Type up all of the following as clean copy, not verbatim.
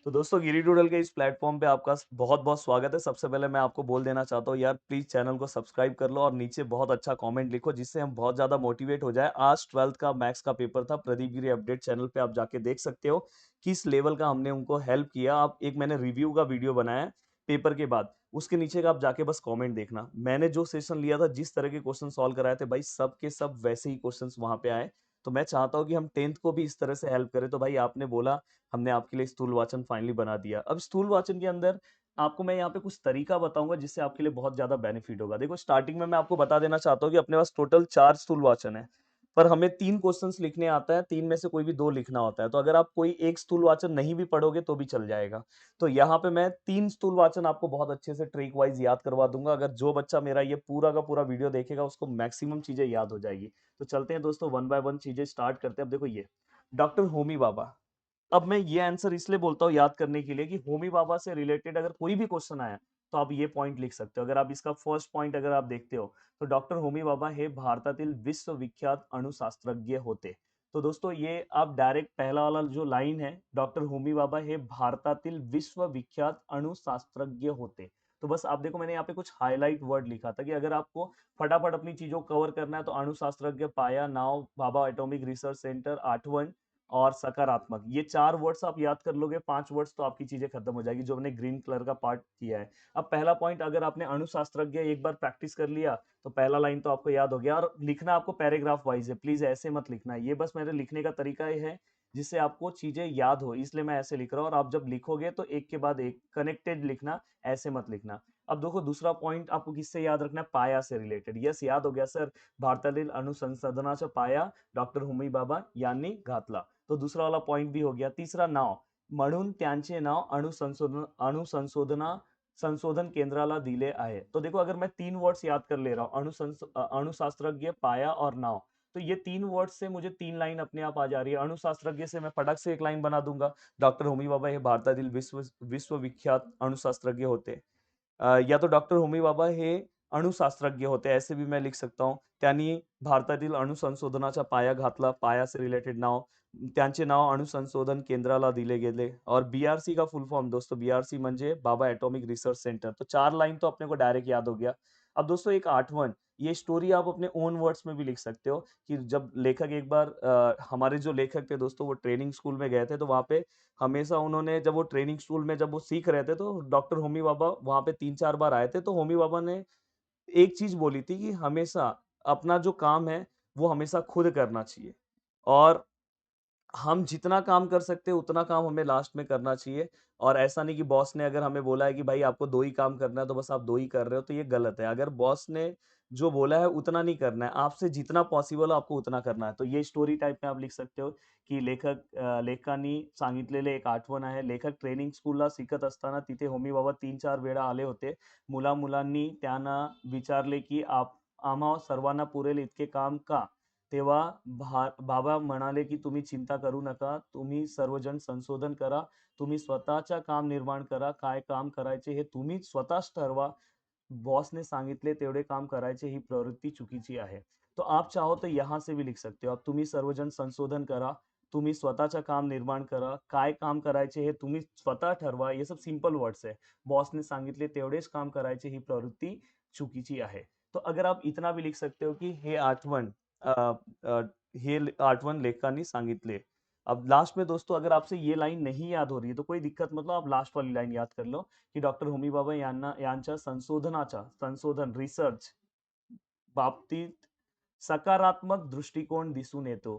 तो दोस्तों गिरी डूडल के इस प्लेटफॉर्म पे आपका बहुत बहुत स्वागत है। सबसे पहले मैं आपको बोल देना चाहता हूँ यार, प्लीज चैनल को सब्सक्राइब कर लो और नीचे बहुत अच्छा कमेंट लिखो जिससे हम बहुत ज्यादा मोटिवेट हो जाए। आज 12th का मैथ्स का पेपर था। प्रदीप गिरी अपडेट चैनल पे आप जाके देख सकते हो किस लेवल का हमने उनको हेल्प किया। आप एक मैंने रिव्यू का वीडियो बनाया है पेपर के बाद, उसके नीचे का आप जाके बस कमेंट देखना। मैंने जो सेशन लिया था, जिस तरह के क्वेश्चन सॉल्व कराए थे भाई, सब के सब वैसे ही क्वेश्चन वहां पे आए। तो मैं चाहता हूँ कि हम 10th को भी इस तरह से हेल्प करें। तो भाई आपने बोला, हमने आपके लिए स्थूल वाचन फाइनली बना दिया। अब स्थूल वाचन के अंदर आपको मैं यहाँ पे कुछ तरीका बताऊंगा जिससे आपके लिए बहुत ज्यादा बेनिफिट होगा। देखो स्टार्टिंग में मैं आपको बता देना चाहता हूँ कि अपने पास टोटल 4 स्थूल वाचन है, पर हमें 3 क्वेश्चंस लिखने आता है। 3 में से कोई भी 2 लिखना होता है। तो अगर आप कोई एक स्थूल वाचन नहीं भी पढ़ोगे तो भी चल जाएगा। तो यहाँ पे मैं 3 स्थूल वाचन आपको बहुत अच्छे से ट्रिक वाइज याद करवा दूंगा। अगर जो बच्चा मेरा ये पूरा का पूरा वीडियो देखेगा उसको मैक्सिमम चीजें याद हो जाएगी। तो चलते हैं दोस्तों, वन बाय वन चीजें स्टार्ट करते हैं। अब देखो ये डॉक्टर होमी बाबा। अब मैं ये आंसर इसलिए बोलता हूँ याद करने के लिए कि होमी बाबा से रिलेटेड अगर कोई भी क्वेश्चन आया तो आप ये पॉइंट लिख सकते हो। अगर आप इसका फर्स्ट पॉइंट अगर आप देखते हो तो डॉक्टर होमी बाबा हे भारतातील विश्वविख्यात अणुशास्त्रज्ञ होते। तो दोस्तों ये आप डायरेक्ट पहला वाला जो लाइन है, डॉक्टर होमी बाबा हे भारतातील विश्वविख्यात अणुशास्त्रज्ञ होते, तो बस आप देखो मैंने यहाँ पे कुछ हाईलाइट वर्ड लिखा था कि अगर आपको फटाफट अपनी चीजों को कवर करना है तो अणुशास्त्रज्ञ, पाया, नाव, भाभा एटॉमिक रिसर्च सेंटर, आठवं और सकारात्मक, ये 4 वर्ड्स आप याद कर लोगे, 5 वर्ड्स तो आपकी चीजें खत्म हो जाएगी जो हमने ग्रीन कलर का पार्ट किया है। अब पहला पॉइंट अगर आपने अणुशास्त्रज्ञ एक बार प्रैक्टिस कर लिया तो पहला लाइन तो आपको याद हो गया। और लिखना आपको पैराग्राफ वाइज है, प्लीज ऐसे मत लिखना। ये बस मेरे लिखने का तरीका ये है जिससे आपको चीजें याद हो, इसलिए मैं ऐसे लिख रहा हूँ। और आप जब लिखोगे तो एक के बाद एक कनेक्टेड लिखना, ऐसे मत लिखना। अब देखो दूसरा पॉइंट आपको किससे याद रखना है, पाया से रिलेटेड। यस याद हो गया सर, भारतातील अणुसंसाधनाचा पाया डॉक्टर होमी बाबा यांनी घातला। तो दूसरा वाला पॉइंट भी हो गया। तीसरा नाव, म्हणून त्यांचे नाव अणुसंशोधना संशोधन केंद्राला दिले आहे। तो देखो अगर मैं 3 वर्ड्स याद कर ले रहा हूँ, अणुशास्त्रज्ञ, पाया और नाव, तो ये 3 वर्ड्स से मुझे 3 लाइन अपने आप आ जा रही है। अणुशास्त्रज्ञ से मैं फटक से एक लाइन बना दूंगा, डॉक्टर होमी बाबा हे भारतातील विश्वविख्यात अणुशास्त्रज्ञ होते। या तो डॉक्टर होमी बाबा हे अणुशास्त्रज्ञ होते, ऐसे भी मैं लिख सकता हूँ। त्यांनी भारतातील अणुसंशोधनाचा पाया घातला, पाया से रिलेटेड नाव, त्यांचे नाव अणुसंशोधन केंद्राला दिले गेले। और बीआरसी का फुल फॉर्म दोस्तों, बीआरसी म्हणजे बाबा एटॉमिक रिसर्च सेंटर। तो 4 लाइन तो अपने को डायरेक्ट याद हो गया। अब दोस्तों एक आठवन, ये स्टोरी आप अपने ओन वर्ड्स में भी लिख सकते हो कि जब लेखक एक बार हमारे जो लेखक थे दोस्तों वो ट्रेनिंग स्कूल में गए थे, तो वहां पे हमेशा उन्होंने, जब वो ट्रेनिंग स्कूल में जब वो सीख रहे थे तो डॉक्टर होमी बाबा वहां पे 3-4 बार आए थे। तो होमी बाबा ने एक चीज बोली थी कि हमेशा अपना जो काम है वो हमेशा खुद करना चाहिए। और हम जितना काम कर सकते हैं उतना काम हमें लास्ट में करना चाहिए। और ऐसा नहीं कि बॉस ने अगर हमें बोला है कि भाई आपको 2 ही काम करना है तो बस आप 2 ही कर रहे हो, तो ये गलत है। अगर बॉस ने जो बोला है उतना नहीं करना है, आपसे जितना पॉसिबल हो आपको उतना करना है। तो ये स्टोरी टाइप में आप लिख सकते हो की लेखकांनी सांगितलेले एक आठवण आहे। लेखक ट्रेनिंग स्कूलला शिकत असताना तिथे होमी बाबा 3-4 वेळा आले होते। मुलांनी त्यांना विचारले की आप आम्हा सर्वांना पुरेल इतके काम का? तेव्हा बाबा म्हणाले की तुम्ही चिंता करू नका, तुम्ही सर्वजण संशोधन करा, तुम्ही स्वतःच्या काम निर्माण करा, काय काम करायचे हे तुम्ही स्वतःच ठरवा, बॉस ने सांगितले तेवढे काम करायचे ही प्रवृत्ति चुकीची आहे। तो आप चाहो तो यहाँ से भी लिख सकते हो, अब तुम्ही सर्वजण संशोधन करा, तुम्ही स्वतःच्या काम निर्माण करा, काय काम करायचे हे तुम्ही स्वतः ठरवा, ये सब सिंपल वर्ड्स है। बॉस ने सांगितले तेवढेच काम करायचे ही प्रवृत्ति चुकीची आहे। तो अगर आप इतना भी लिख सकते हो कि हे आठवण अ, अ, हे आठवण लेखकांनी सांगितले। अब लास्ट में दोस्तों अगर आपसे ये लाइन नहीं याद हो रही है तो कोई दिक्कत मतलब आप लास्ट वाली लाइन याद कर लो की डॉक्टर होमी बाबा यांच्या संशोधनाचा, संशोधन रिसर्च बाबतीत सकारात्मक दृष्टिकोन दिसून येतो।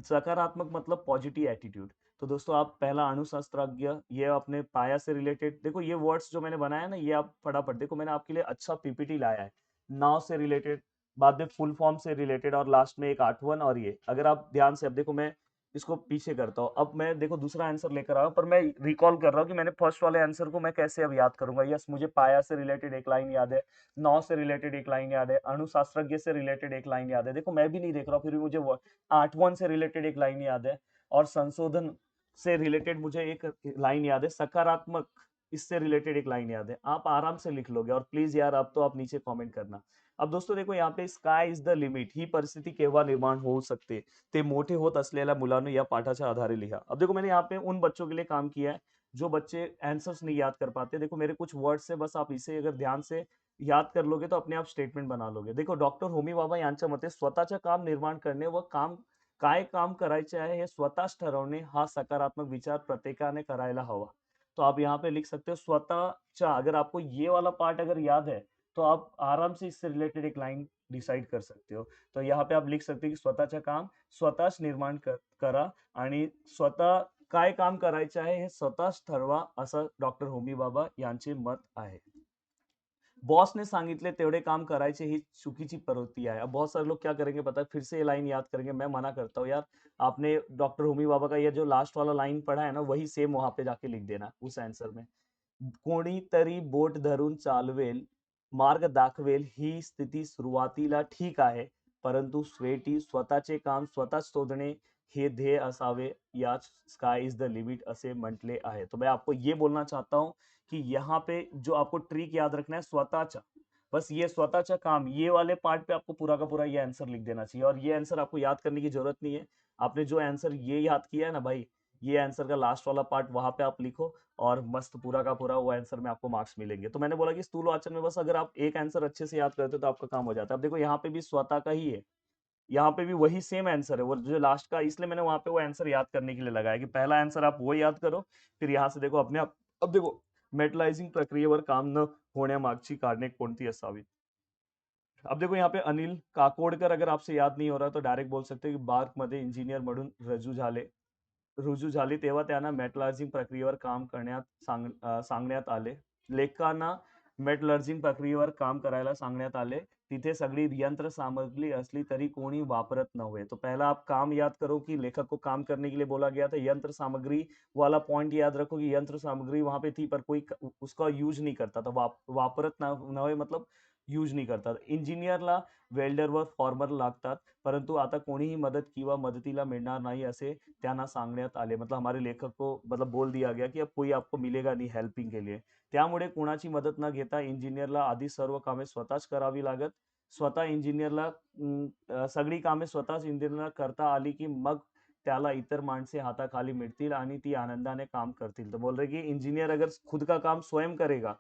सकारात्मक मतलब पॉजिटिव एटीट्यूड। तो दोस्तों आप पहला अणुशास्त्रज्ञ, ये अपने पाया से रिलेटेड देखो, ये वर्ड्स जो मैंने बनाया ना ये आप फटाफट देखो, मैंने आपके लिए अच्छा पीपीटी लाया है। नाव से रिलेटेड, बाद में फुल फॉर्म से रिलेटेड और लास्ट में एक आठवन। और ये अगर आप ध्यान से अब देखो मैं इसको पीछे करता हूँ। अब मैं देखो दूसरा आंसर लेकर आया हूँ, पर मैं रिकॉल कर रहा हूँ कि मैंने फर्स्ट वाले आंसर को मैं कैसे अब याद करूंगा। यस मुझे पाया से रिलेटेड एक लाइन याद है, नौ से रिलेटेड एक लाइन याद है, अणुशास्त्रज्ञ से रिलेटेड एक लाइन याद है। देखो मैं भी नहीं देख रहा हूँ फिर भी मुझे आठवन से रिलेटेड एक लाइन याद है, और संशोधन से रिलेटेड मुझे एक लाइन याद है, सकारात्मक इससे रिलेटेड एक लाइन याद है। आप आराम से लिख लोगे। और प्लीज यार अब तो आप नीचे कमेंट करना। अब दोस्तों देखो यहाँ पे स्काय इज द लिमिट ही परिस्थिती केव्हा निर्माण होऊ शकते ते मोठे होत असलेल्या मुलांनी या पाठाच्या आधारे लिहा। अब देखो मैंने यहाँ पे उन बच्चों के लिए काम किया है जो बच्चे आंसर्स नहीं याद कर पाते, देखो मेरे कुछ वर्ड्स है, बस आप इसे अगर ध्यान से याद कर लोगे तो अपने आप स्टेटमेंट बना लोगे. देखो डॉक्टर होमी बाबा यांच्या मते स्वतःच्या काम निर्माण करणे व काम काय काम करायचे आहे हे स्वतःच ठरवणे हा सकारात्मक विचार प्रत्येकाने करायला हवा. तो आप यहाँ पे लिख सकते हो स्वतःच्या. अगर आपको ये वाला पार्ट अगर याद है तो आप आराम से इससे रिलेटेड एक लाइन डिसाइड कर सकते हो. तो यहाँ पे आप लिख सकते हो की स्वतःच्या काम स्वतःच निर्माण करा आणि स्वतः काय काम करायचे आहे हे स्वतःच ठरवा, असं डॉक्टर होमी बाबा यांचे मत आहे. बॉस ने सांगितले तेवढे काम करायचे ही चुकीची प्रवृत्ति है. अब बहुत सारे लोग क्या करेंगे पता है, फिर से ये लाइन याद करेंगे. मैं मना करता हूँ यार, आपने डॉक्टर होमी बाबा का ये जो लास्ट वाला लाइन पढ़ा है ना, वही सेम वहां पे जाके लिख देना उस आंसर में. कोणीतरी बोट धरून चालवेल, मार्ग दाखवेल ही स्थिती सुरुवातीला ठीक आहे, परंतु शेवटी स्वतःचे काम स्वतःच शोधणे हे ध्येय असावे, याच स्काय इज द लिमिट असे म्हटले आहे. तो मैं आपको ये बोलना चाहता हूँ कि यहाँ पे जो आपको ट्रिक याद रखना है स्वतःचा, बस ये स्वतःचा काम, ये वाले पार्ट पे आपको पूरा का पूरा ये आंसर लिख देना चाहिए. और ये आंसर आपको याद करने की जरूरत नहीं है. आपने जो आंसर ये याद किया है ना भाई, ये आंसर का लास्ट वाला पार्ट वहां पे आप लिखो और मस्त पूरा का पूरा वो आंसर में आपको मार्क्स मिलेंगे. तो मैंने बोला कि स्थूल वाचन में बस अगर आप एक आंसर अच्छे से याद करते हो तो आपका काम हो जाता है. अब देखो यहाँ पे भी स्वतः का ही है, यहाँ पे भी वही सेम आंसर है वो जो लास्ट का, इसलिए मैंने वहां पे वो आंसर याद करने के लिए लगाया कि पहला आंसर आप वो याद करो, फिर यहाँ से देखो अपने आप. अब देखो मेटलाइजिंग प्रक्रियेवर काम न होण्यामागची कारणे कोणती असावीत. अब देखो यहाँ पे अनिल काकोडकर, अगर आपसे याद नहीं हो रहा तो डायरेक्ट बोल सकते हो की बार्क मध्ये इंजिनियर म्हणून रुजू झाली तेव्हा त्यांना मेटलर्जिंग प्रक्रियेवर काम करण्यात सांगण्यात आले. लेखांना मेटलर्जिंग प्रक्रियेवर काम करायला सांगण्यात आले. तिथे सगळी यंत्र सामग्री असली तरी कोणी वापरत नव्हे. तो पहला आप काम याद करो कि लेखक को काम करने के लिए बोला गया था. यंत्र सामग्री वाला पॉइंट याद रखो कि यंत्र सामग्री वहां पे थी पर कोई उसका यूज नहीं करता था. वापरत नव्हे मतलब यूज नहीं करता. इंजिनियरला वेल्डर व फॉर्मर लागतात, परंतु आता कोणीही मदत किंवा मदतीला मिळणार नाही असे त्यांना सांगण्यात आले. मतलब हमारे लेखक को मतलब बोल दिया गया कि अब कोई आपको मिलेगा नहीं हेल्पिंग के लिए. त्यामुळे कोणाची मदत न घेता इंजिनियरला आधी सर्व कामे स्वतःच करावी लागत. स्वतः इंजिनियरला सगळी कामे स्वतःच इंजिनियरला करता आली की मग त्याला इतर माणसे हाताखाली मिळतील आणि ती आनंदाने काम करतील. तो बोल रहे कि इंजीनियर अगर खुद का काम स्वयं करेगा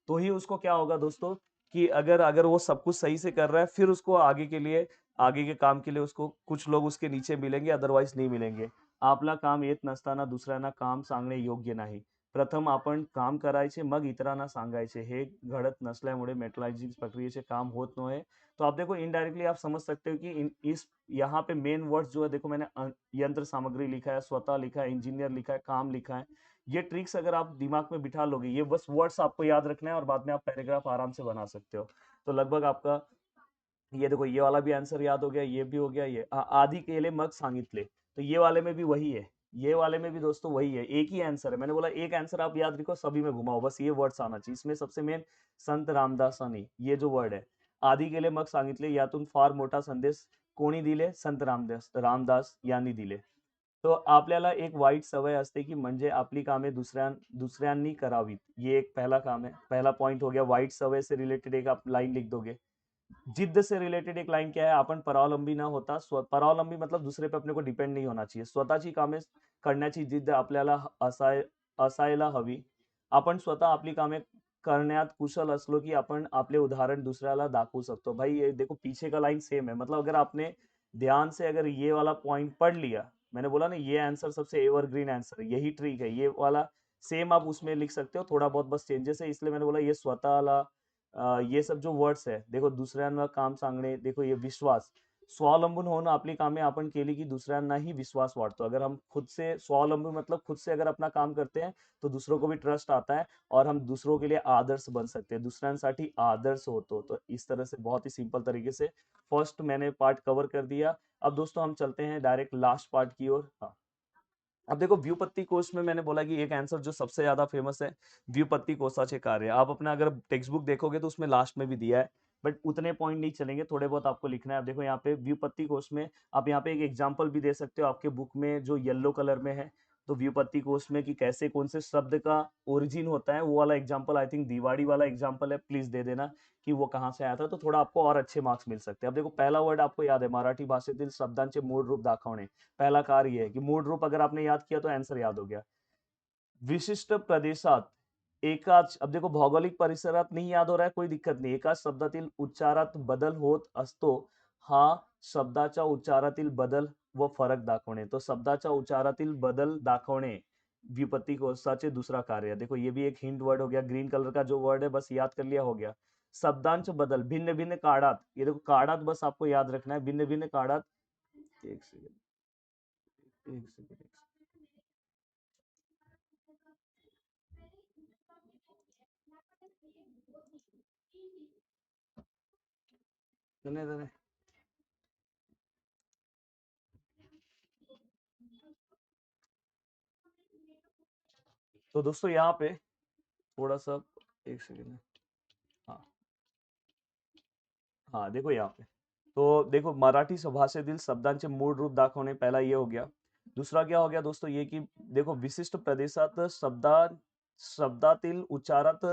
तो ही उसको क्या होगा दोस्तों कि अगर अगर वो सब कुछ सही से कर रहा है फिर उसको आगे के लिए, आगे के काम के लिए उसको कुछ लोग उसके नीचे मिलेंगे, अदरवाइज नहीं मिलेंगे. आपला काम येत नसताना दुसऱ्यांना काम सांगणे योग्य नाही. प्रथम आपण काम करायचे मग इतरांना सांगायचे, हे घडत नसल्यामुळे मेटलाइजिंग प्रक्रियेचे काम होत नव्हे. तो आप देखो इनडायरेक्टली आप समझ सकते हो कि इस यहाँ पे मेन वर्ड्स जो है, देखो मैंने यंत्र सामग्री लिखा है, स्वतः लिखा है, इंजीनियर लिखा है, काम लिखा है. ये ट्रिक्स अगर आप दिमाग में बिठा लोगे, ये बस वर्ड्स आपको याद रखना है और बाद में आप पैराग्राफ आराम से बना सकते हो. तो लगभग आपका ये देखो ये वाला भी आंसर याद हो गया, ये भी हो गया. ये आधी केले मग सांगितले, तो ये वाले में भी वही है, ये वाले में भी दोस्तों वही है, एक ही आंसर है. मैंने बोला एक आंसर आप याद रखो, सभी में घुमाओ, बस ये वर्ड्स आना चाहिए. इसमें सबसे मेन संत रामदासांनी ये जो वर्ड है, आधी केले मग सांगितले, यातून फार मोठा संदेश कोणी दिले, संत रामदास यांनी दिले. तो आपल्याला एक वाईट सवय असते की म्हणजे आपली कामे दुसऱ्यांनी करावीत. ये एक पहला काम है, पहला पॉइंट हो गया. वाईट सवय से रिलेटेड एक आप लाइन लिख दोगे. जिद्द से रिलेटेड एक लाइन क्या है, आपण परावलंबी न होता, परावलंबी मतलब दुसरे पे अपने को डिपेंड नहीं होना चाहिए. स्वतःची कामे करण्याची जिद्द आपल्याला असायला हवी. आपण स्वतः आपली कामे करण्यात कुशल असलो की आपण आपले उदाहरण दूसऱ्याला दाखवू सकतो. भाई ये देखो पीछे का लाइन सेम है, मतलब अगर आपने ध्यान से अगर ये वाला पॉइंट पढ़ लिया, मैंने बोला ना ये आंसर सबसे एवरग्रीन आंसर है, यही ट्रिक है, ये वाला सेम आप उसमें लिख सकते हो. थोड़ा बहुत बस चेंजेस है, इसलिए मैंने बोला ये स्वतःला ये सब जो वर्ड्स है, देखो दुसऱ्यांना काम सांगणे, देखो ये विश्वास, स्वावलंबून होणं, आपली कामे आपण केली की दुसऱ्यांनाही विश्वास वाढतो. अगर हम खुद से स्वावलंबी मतलब खुद से अगर अपना काम करते हैं तो दूसरों को भी ट्रस्ट आता है और हम दूसरों के लिए आदर्श बन सकते हैं, दूसऱ्यांसाठी आदर्श होतो. तो इस तरह से बहुत ही सिंपल तरीके से फर्स्ट मैंने पार्ट कवर कर दिया. अब दोस्तों हम चलते हैं डायरेक्ट लास्ट पार्ट की ओर. हाँ, अब देखो व्युत्पत्ति कोश में मैंने बोला कि एक आंसर जो सबसे ज्यादा फेमस है, व्युत्पत्ति कोशाचे कार्य. आप अपना अगर टेक्स्ट बुक देखोगे तो उसमें लास्ट में भी दिया है, बट उतने पॉइंट नहीं चलेंगे, थोड़े बहुत आपको लिखना है. अब देखो यहाँ पे व्युत्पत्ति कोश में आप यहाँ पे एक एग्जांपल भी दे सकते हो आपके बुक में जो येलो कलर में है. तो व्युत्पत्ति कोश में कि कैसे कौन से शब्द का ओरिजिन होता है, वो वाला एग्जाम्पल आई थिंक दिवाड़ी वाला एग्जाम्पल है, प्लीज दे देना कि वो कहाँ से आया था, तो थोड़ा आपको और अच्छे मार्क्स मिल सकते हैं. अब देखो पहला वर्ड आपको याद है, मराठी भाषेतील शब्दांचे मूळ रूप दाखवणे. पहला कार्य है कि मूड रूप अगर आपने याद किया तो आंसर याद हो गया. विशिष्ट प्रदेशात एकाच, अब देखो भौगोलिक परिसरात नाही याद हो रहा है, कोई दिक्कत नाही, एकाच शब्दातील उच्चारात बदल होत असतो, हा शब्दाच्या उच्चारातील बदल व फरक दाखवणे. तो शब्दाच्या उच्चारातील बदल दाखवणे व्युत्पत्ति कोशाचे दूसरा कार्य है. देखो ये भी एक हिंट वर्ड हो गया, ग्रीन कलर का जो वर्ड है बस याद कर लिया हो गया. शब्दांश बदल भिन्न भिन्न काळात, ये देखो काळात बस आपको याद रखना है, भिन्न भिन्न काळात. एक सेकंड, एक सेकंड, सुने सुने. तो दोस्तों यहाँ पे थोड़ा सा, एक सेकंड. हाँ, हाँ देखो यहाँ पे, तो देखो मराठी भाषेतील शब्दांचे मूळ रूप दाखवणे, पहला ये हो गया. दूसरा क्या हो गया दोस्तों, ये कि देखो विशिष्ट प्रदेशात शब्दातील उच्चारात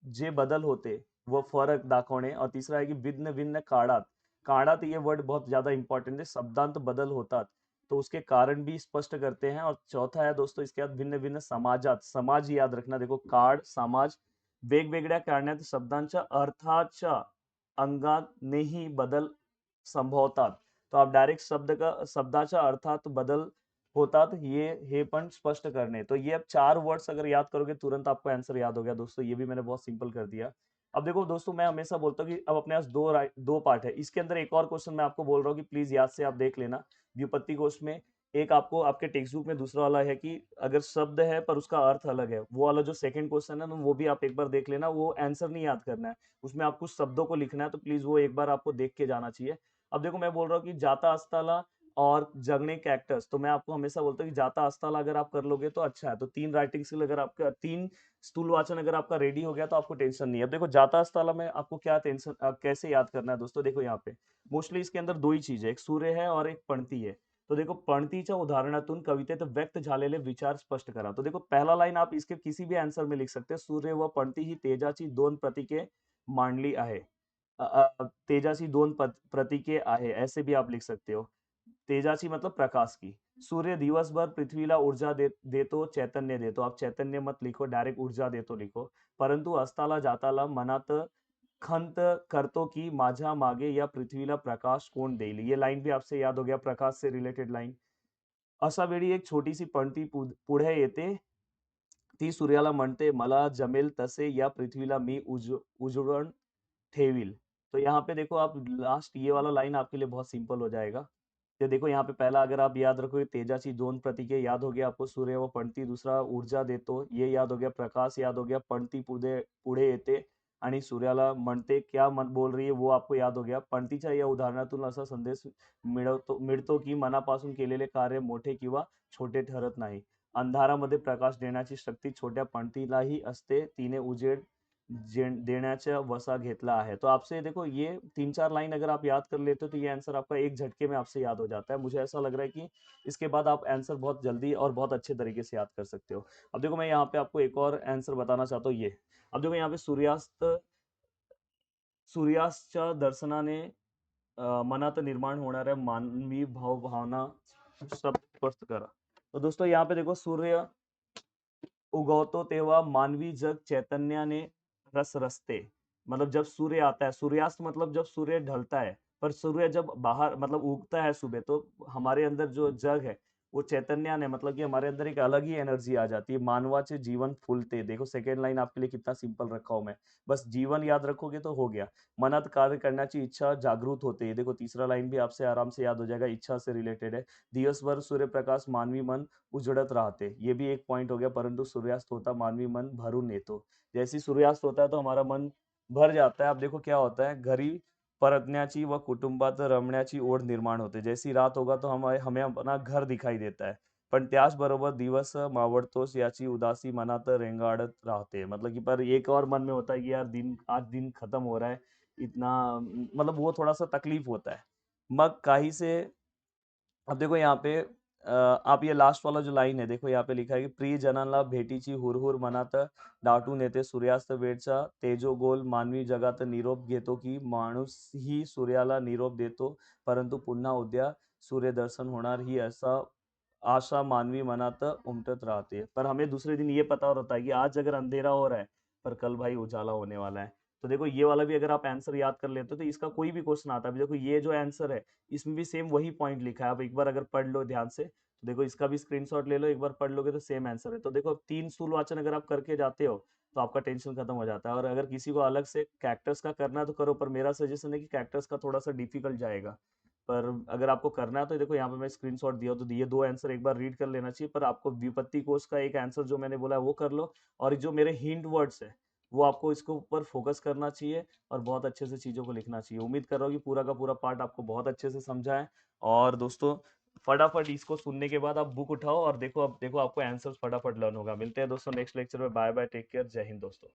जे बदल होते वो फरक दाखवणे. और तीसरा है कि भिन्न भिन्न काळात, काळात ये वर्ड बहुत ज्यादा इंपॉर्टेंट है, शब्दांत बदल होतात तो उसके कारण भी स्पष्ट करते हैं. और चौथा है दोस्तों इसके बाद भिन्न भिन्न समाजात, समाज याद रखना, देखो काळ समाज, वेगवेगळ्या कारणात शब्दांच्या अर्थाच्या अंगानेही बदल संभवतात. तो आप डायरेक्ट शब्दाच्या अर्थात बदल होतात हे पण स्पष्ट करणे. तो ये अब 4 वर्ड्स अगर याद करोगे तुरंत आपको आंसर याद हो गया दोस्तों. ये भी मैंने बहुत सिंपल कर दिया. अब देखो दोस्तों, मैं हमेशा बोलता हूँ कि अब अपने पास दो पार्ट है. इसके अंदर एक और क्वेश्चन मैं आपको बोल रहा हूँ कि प्लीज याद से आप देख लेना. व्युत्पत्ति कोश में एक आपको आपके टेक्स्ट बुक में दूसरा वाला है कि अगर शब्द है पर उसका अर्थ अलग है, वो वाला जो सेकंड क्वेश्चन है ना, वो भी आप एक बार देख लेना. वो आंसर नहीं याद करना है, उसमें आपको शब्दों को लिखना है, तो प्लीज वो एक बार आपको देख के जाना चाहिए. अब देखो मैं बोल रहा हूँ कि जाता अस्ताला और जगने कैक्टस, तो मैं आपको हमेशा बोलता हूँ कि जाता अस्ताला अगर आप कर लोगे तो अच्छा है. तो 3 राइटिंग स्किल अगर आपका, 3 स्थूल वाचन अगर आपका रेडी हो गया तो आपको टेंशन नहीं है. अब देखो जाता अस्ताला में आपको क्या टेंशन, कैसे याद करना है दोस्तों. देखो यहाँ पे मोस्टली इसके अंदर दो ही चीज है, एक सूर्य है और एक पणती है. तो देखो पणतीच्या उदाहरणातून कवितेत व्यक्त झालेले विचार स्पष्ट करा. तो देखो पहला लाइन आप इसके किसी भी आंसर में लिख सकते हैं, सूर्य व पणती ही तेजाची दोन प्रतीके मांडली आहे. तेजाची दोन प्रतीके आहे, ऐसे भी आप लिख सकते हो. तेजाची मतलब प्रकाश की. सूर्य दिवसभर पृथ्वीला ऊर्जा देतो, चैतन्य देतो. आप चैतन्य मत लिखो, डायरेक्ट ऊर्जा देतो लिखो. परंतु अस्ताला जाताला मनात खंत करतो की माझ्या मागे या पृथ्वीला प्रकाश कोण देईल. ये लाइन भी आपसे याद हो गया, प्रकाश से रिलेटेड लाइन. अशा वेळी एक छोटीशी पणती पुढे येते, ती सूर्याला म्हणते मला जमेल तसे या पृथ्वीला मी उजळून ठेविल. तो यहाँ पे देखो आप लास्ट ये वाला लाइन आपके लिए बहुत सिंपल हो जाएगा. तो देखो यहाँ पे पहला अगर आप याद रखोगे, तेजाची दोन प्रतीके याद हो गया आपको, सूर्य व पणती. दूसरा ऊर्जा देतो ये याद हो गया, प्रकाश याद हो गया, पणती पुढे पुढे येते आणि सूर्याला म्हणते, क्या मन बोल रही है वो आपको याद हो गया. पणतीच्या या उदाहरणातून असा संदेश मिळतो की मनापासून केलेले कार्य मोठे किंवा छोटे ठरत नाही. अंधारामध्ये प्रकाश देण्याची शक्ती छोट्या पणतीलाही असते, तिने उजेड देण्याचा वसा घेतला है. तो आपसे देखो ये 3-4 लाइन अगर आप याद कर लेते हो तो ये आंसर आपका एक झटके में आपसे याद हो जाता है. मुझे ऐसा लग रहा है कि इसके बाद आप आंसर बहुत जल्दी और बहुत अच्छे तरीके से याद कर सकते हो. अब देखो मैं यहाँ पे आपको एक और आंसर बताना चाहता हूँ ये. अब देखो यहाँ पे सूर्यास्तच्या दर्शनाने मनात निर्माण होणाऱ्या मानवी भावना शब्द स्पष्ट करा. तो दोस्तों यहाँ पे देखो, सूर्य उगवतो तेव्हा मानवी जग चैतन्याने रस रसते. मतलब जब सूर्य आता है, सूर्यास्त मतलब जब सूर्य ढलता है, पर सूर्य जब बाहर मतलब उगता है सुबह, तो हमारे अंदर जो जग है वो चैतन्याने, मतलब कि हमारे अंदर एक अलग ही एनर्जी आ जाती है. मानवाचे जीवन फुलते. देखो सेकंड लाइन आपके लिए कितना सिंपल रखा हूं मैं, बस जीवन याद रखोगे तो हो गया. मनात कार्य करण्याची इच्छा जागृत होते. देखो तीसरा लाइन भी आपसे आराम से याद हो जाएगा, इच्छा से रिलेटेड है. दिवसभर सूर्यप्रकाश मानवी मन उजड़त राहते. ये भी एक पॉइंट हो गया. परंतु सूर्यास्त होता मानवी मन भरून येतो. जैसे ही सूर्यास्त होता है तो हमारा मन भर जाता है. अब देखो क्या होता है, घरी परतण्याची व कुटुंबात रमण्याची ओढ निर्माण होते. जैसी रात होगा तो हमें हमें अपना घर दिखाई देता है, पण त्याचबरोबर दिवस मावळतोस याची उदासी मनात रेंगाळत राहते. मतलब कि पर एक और मन में होता है कि यार दिन, आज दिन खत्म हो रहा है, इतना मतलब वो थोड़ा सा तकलीफ होता है. मग काही से, अब देखो यहाँ पे आप ये लास्ट वाला जो लाइन है, देखो यहाँ पे लिखा है कि प्रियजनांना भेटीची हुरहुर मनात दाटून येते. सूर्यास्त वेळचा तेजोगोल मानवी जगात निरोप घेतो की माणूसही सूर्याला निरोप देतो, परंतु पुन्हा उद्या सूर्यदर्शन होणार ही असा आशा मानवी मनात उमटत रहती है, पर हमें दूसरे दिन ये पता होता है कि आज अगर अंधेरा हो रहा है पर कल भाई उजाला होने वाला है। तो देखो ये वाला भी अगर आप आंसर याद कर लेते हो तो इसका कोई भी क्वेश्चन आता है, अभी देखो ये जो आंसर है इसमें भी सेम वही पॉइंट लिखा है। आप एक बार अगर पढ़ लो ध्यान से तो देखो इसका भी स्क्रीनशॉट ले लो, एक बार पढ़ लोगे तो सेम आंसर है। तो देखो अब 3 स्थूल वाचन अगर आप करके जाते हो तो आपका टेंशन खत्म हो जाता है। और अगर किसी को अलग से कैरेक्टर्स का करना है तो करो, पर मेरा सजेशन है कि कैरेक्टर्स का थोड़ा सा डिफिकल्ट जाएगा। पर अगर आपको करना है तो देखो यहाँ पे मैं स्क्रीनशॉट दिया, तो ये 2 आंसर एक बार रीड कर लेना चाहिए। पर आपको व्युत्पत्ति कोश का एक आंसर जो मैंने बोला है वो कर लो, और जो मेरे हिंट वर्ड्स है वो आपको इसके ऊपर फोकस करना चाहिए और बहुत अच्छे से चीज़ों को लिखना चाहिए। उम्मीद कर रहा हूँ कि पूरा का पूरा पार्ट आपको बहुत अच्छे से समझा है। और दोस्तों फटाफट इसको सुनने के बाद आप बुक उठाओ और देखो, अब देखो आपको आंसर फटाफट लर्न होगा। मिलते हैं दोस्तों नेक्स्ट लेक्चर में। बाय बाय, टेक केयर, जय हिंद दोस्तों।